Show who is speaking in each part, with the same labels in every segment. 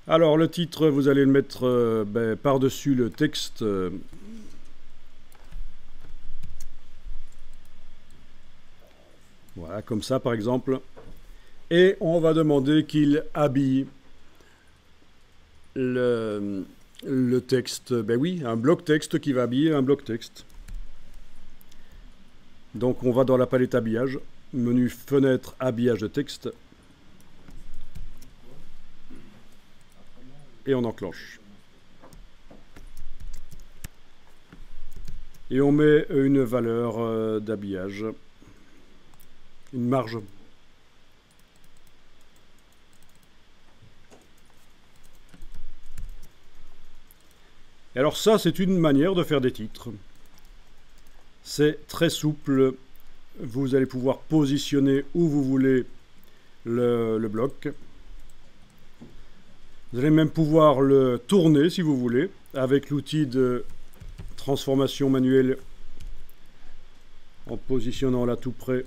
Speaker 1: Alors le titre, vous allez le mettre par-dessus le texte. Voilà, comme ça par exemple. Et on va demander qu'il habille le texte. Ben oui, un bloc texte qui va habiller un bloc texte. Donc on va dans la palette habillage, menu fenêtre habillage de texte. Et on enclenche. Et on met une valeur d'habillage, une marge. Et alors ça, c'est une manière de faire des titres. C'est très souple. Vous allez pouvoir positionner où vous voulez le bloc. Vous allez même pouvoir le tourner si vous voulez, avec l'outil de transformation manuelle en positionnant là tout près.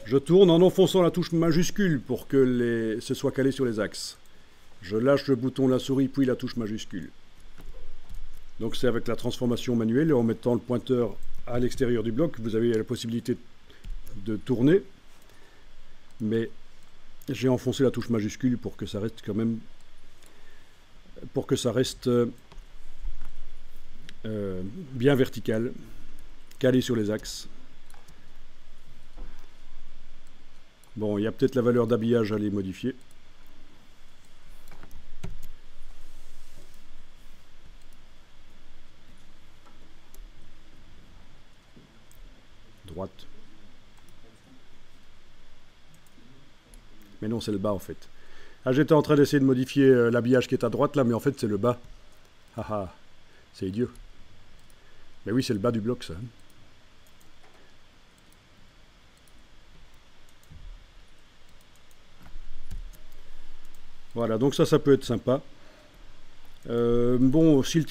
Speaker 1: Je tourne en enfonçant la touche majuscule pour que ce soit calé sur les axes. Je lâche le bouton de la souris puis la touche majuscule. Donc c'est avec la transformation manuelle et en mettant le pointeur à l'extérieur du bloc, vous avez la possibilité de tourner. Mais j'ai enfoncé la touche majuscule pour que ça reste quand même, bien vertical, calé sur les axes. Bon, il y a peut-être la valeur d'habillage à les modifier. Droite. Mais non, c'est le bas en fait. Ah, j'étais en train d'essayer de modifier l'habillage qui est à droite là, mais en fait c'est le bas. Haha, c'est idiot. Mais oui, c'est le bas du bloc ça. Voilà, donc ça peut être sympa. Bon, si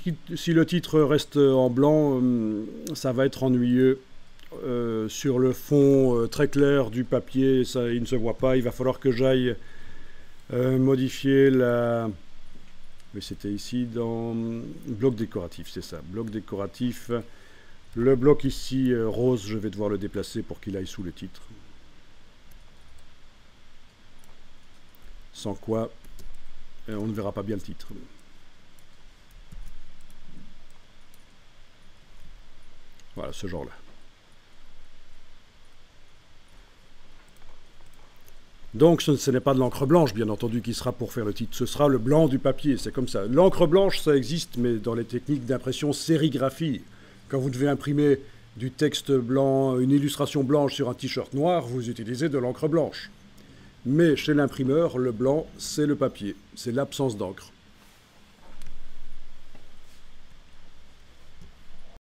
Speaker 1: le titre reste en blanc, ça va être ennuyeux. Sur le fond très clair du papier, ça, il ne se voit pas. Il va falloir que j'aille modifier la... Mais c'était ici dans bloc décoratif, c'est ça, bloc décoratif. Le bloc ici rose, je vais devoir le déplacer pour qu'il aille sous le titre. Sans quoi, on ne verra pas bien le titre. Voilà, ce genre-là. Donc ce n'est pas de l'encre blanche, bien entendu, qui sera pour faire le titre. Ce sera le blanc du papier, c'est comme ça. L'encre blanche, ça existe, mais dans les techniques d'impression sérigraphie. Quand vous devez imprimer du texte blanc, une illustration blanche sur un t-shirt noir, vous utilisez de l'encre blanche. Mais chez l'imprimeur, le blanc, c'est le papier, c'est l'absence d'encre.